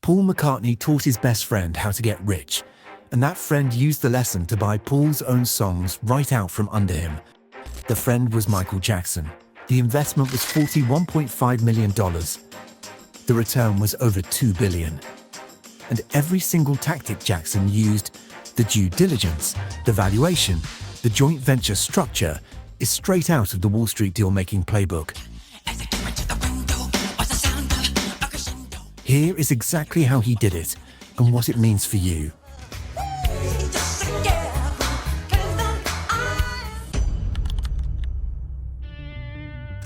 Paul McCartney taught his best friend how to get rich, and that friend used the lesson to buy Paul's own songs right out from under him. The friend was Michael Jackson. The investment was $41.5 million. The return was over $2 billion. And every single tactic Jackson used, the due diligence, the valuation, the joint venture structure, is straight out of the Wall Street deal-making playbook. Here is exactly how he did it and what it means for you.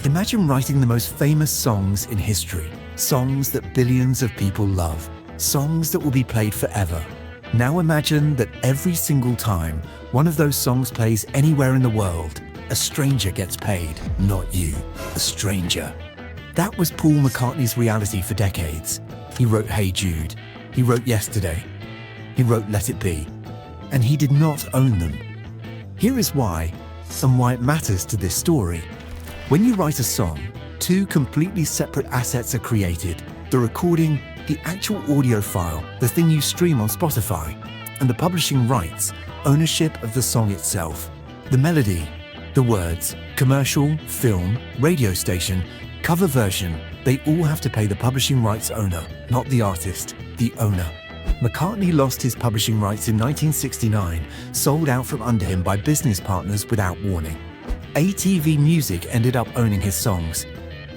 Imagine writing the most famous songs in history, songs that billions of people love, songs that will be played forever. Now imagine that every single time one of those songs plays anywhere in the world, a stranger gets paid, not you, a stranger. That was Paul McCartney's reality for decades. He wrote Hey Jude, he wrote Yesterday, he wrote Let It Be, and he did not own them. Here is why, and why it matters to this story. When you write a song, two completely separate assets are created: the recording, the actual audio file, the thing you stream on Spotify, and the publishing rights, ownership of the song itself. The melody, the words, commercial, film, radio station, cover version, they all have to pay the publishing rights owner, not the artist, the owner. McCartney lost his publishing rights in 1969, sold out from under him by business partners without warning. ATV Music ended up owning his songs.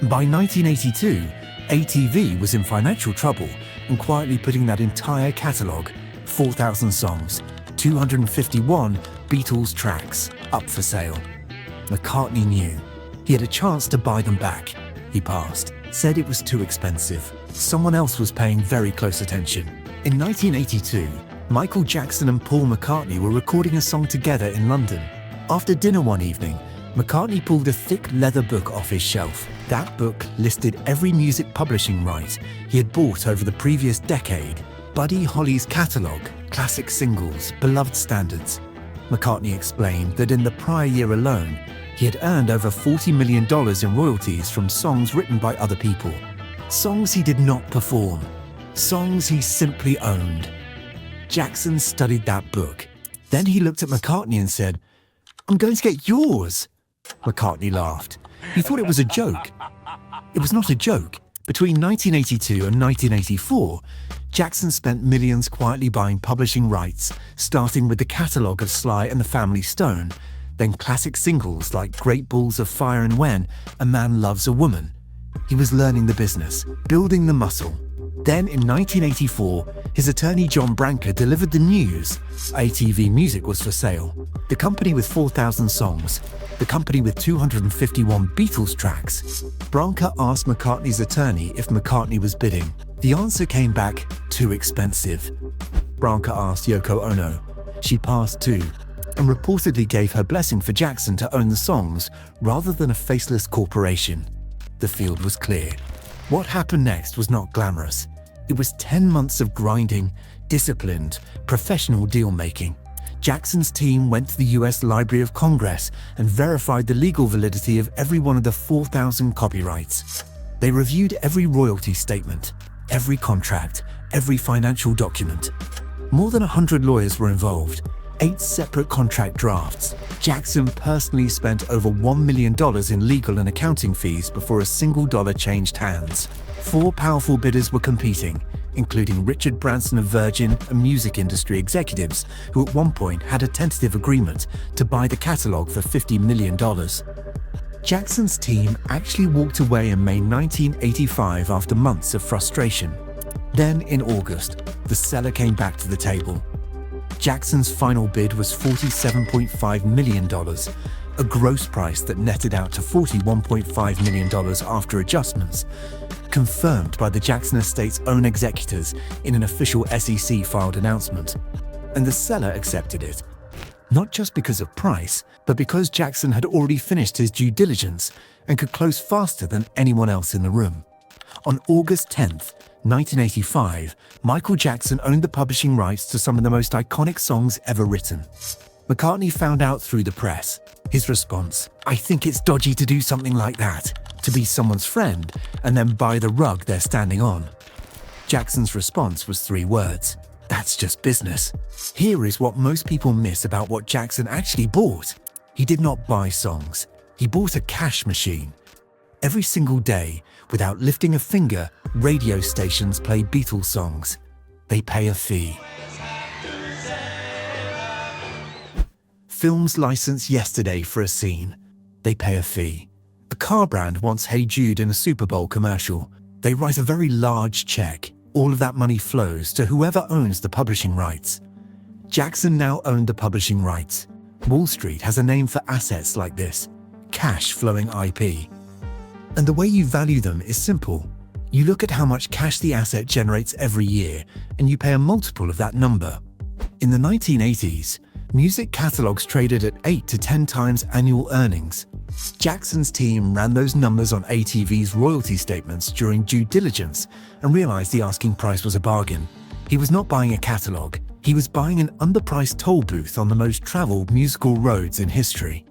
By 1982, ATV was in financial trouble and quietly putting that entire catalogue, 4,000 songs, 251 Beatles tracks, up for sale. McCartney knew. He had a chance to buy them back. He passed, said it was too expensive. Someone else was paying very close attention. In 1982, Michael Jackson and Paul McCartney were recording a song together in London. After dinner one evening, McCartney pulled a thick leather book off his shelf. That book listed every music publishing right he had bought over the previous decade. Buddy Holly's catalogue, classic singles, beloved standards. McCartney explained that in the prior year alone, he had earned over $40 million in royalties from songs written by other people. Songs he did not perform. Songs he simply owned. Jackson studied that book. Then he looked at McCartney and said, "I'm going to get yours." McCartney laughed. He thought it was a joke. It was not a joke. Between 1982 and 1984, Jackson spent millions quietly buying publishing rights, starting with the catalogue of Sly and the Family Stone, then classic singles like Great Balls of Fire and When a Man Loves a Woman. He was learning the business, building the muscle. Then in 1984, his attorney John Branca delivered the news. ATV Music was for sale. The company with 4,000 songs, the company with 251 Beatles tracks. Branca asked McCartney's attorney if McCartney was bidding. The answer came back, too expensive. Branca asked Yoko Ono. She passed too, and reportedly gave her blessing for Jackson to own the songs rather than a faceless corporation. The field was clear. What happened next was not glamorous. It was 10 months of grinding, disciplined, professional deal-making. Jackson's team went to the US Library of Congress and verified the legal validity of every one of the 4,000 copyrights. They reviewed every royalty statement, every contract, every financial document. More than 100 lawyers were involved, 8 separate contract drafts. Jackson personally spent over $1 million in legal and accounting fees before a single dollar changed hands. 4 powerful bidders were competing, including Richard Branson of Virgin and music industry executives who at one point had a tentative agreement to buy the catalogue for $50 million. Jackson's team actually walked away in May 1985 after months of frustration. Then in August, the seller came back to the table. Jackson's final bid was $47.5 million, a gross price that netted out to $41.5 million after adjustments, confirmed by the Jackson estate's own executors in an official SEC-filed announcement. And the seller accepted it, not just because of price, but because Jackson had already finished his due diligence and could close faster than anyone else in the room. On August 10th, 1985, Michael Jackson owned the publishing rights to some of the most iconic songs ever written. McCartney found out through the press. His response, "I think it's dodgy to do something like that, to be someone's friend and then buy the rug they're standing on." Jackson's response was 3 words: "That's just business." Here is what most people miss about what Jackson actually bought. He did not buy songs. He bought a cash machine. Every single day, without lifting a finger, radio stations play Beatles songs. They pay a fee. Films license Yesterday for a scene. They pay a fee. A car brand wants Hey Jude in a Super Bowl commercial. They write a very large check. All of that money flows to whoever owns the publishing rights. Jackson now owned the publishing rights. Wall Street has a name for assets like this: cash flowing IP. And the way you value them is simple. You look at how much cash the asset generates every year, and you pay a multiple of that number. In the 1980s, music catalogs traded at 8 to 10 times annual earnings. Jackson's team ran those numbers on ATV's royalty statements during due diligence and realized the asking price was a bargain. He was not buying a catalog. He was buying an underpriced toll booth on the most traveled musical roads in history.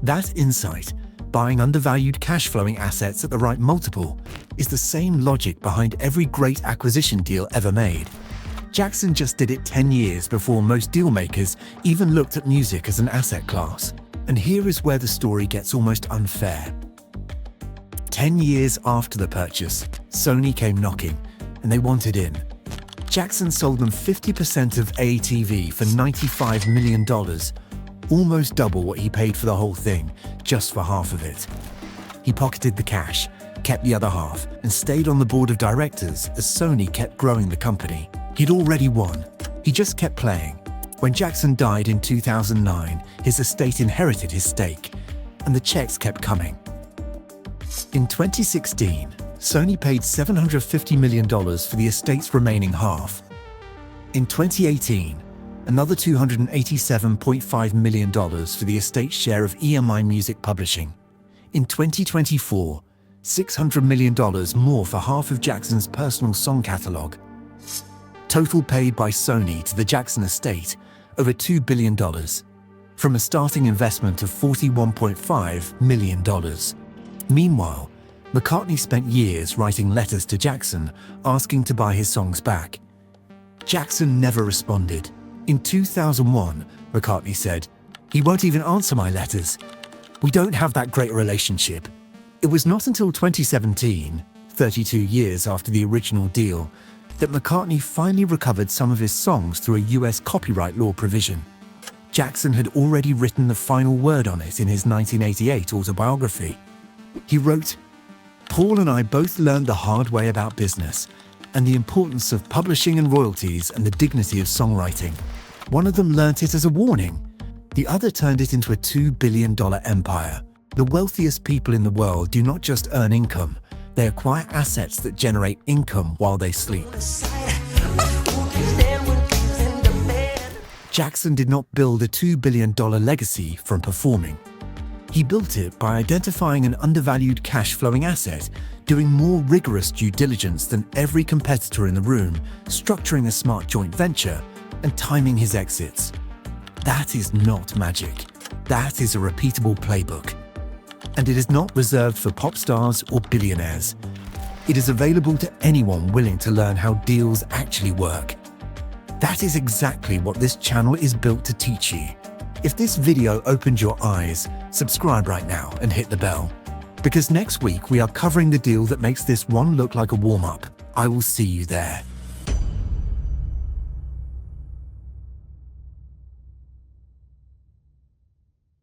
That insight, buying undervalued cash-flowing assets at the right multiple, is the same logic behind every great acquisition deal ever made. Jackson just did it 10 years before most dealmakers even looked at music as an asset class. And here is where the story gets almost unfair. 10 years after the purchase, Sony came knocking, and they wanted in. Jackson sold them 50% of ATV for $95 million, almost double what he paid for the whole thing, just for half of it. He pocketed the cash, kept the other half, and stayed on the board of directors as Sony kept growing the company. He'd already won. He just kept playing. When Jackson died in 2009, his estate inherited his stake, and the checks kept coming. In 2016, Sony paid $750 million for the estate's remaining half. In 2018, another $287.5 million for the estate's share of EMI Music Publishing. In 2024, $600 million more for half of Jackson's personal song catalog. Total paid by Sony to the Jackson estate, over $2 billion, from a starting investment of $41.5 million. Meanwhile, McCartney spent years writing letters to Jackson asking to buy his songs back. Jackson never responded. In 2001, McCartney said, "He won't even answer my letters. We don't have that great a relationship." It was not until 2017, 32 years after the original deal, that McCartney finally recovered some of his songs through a US copyright law provision. Jackson had already written the final word on it in his 1988 autobiography. He wrote, "Paul and I both learned the hard way about business and the importance of publishing and royalties and the dignity of songwriting. One of them learnt it as a warning. The other turned it into a $2 billion empire. The wealthiest people in the world do not just earn income, they acquire assets that generate income while they sleep." Jackson did not build a $2 billion legacy from performing. He built it by identifying an undervalued cash-flowing asset, doing more rigorous due diligence than every competitor in the room, structuring a smart joint venture, and timing his exits. That is not magic. That is a repeatable playbook. And it is not reserved for pop stars or billionaires. It is available to anyone willing to learn how deals actually work. That is exactly what this channel is built to teach you. If this video opened your eyes, subscribe right now and hit the bell. Because next week we are covering the deal that makes this one look like a warm-up. I will see you there.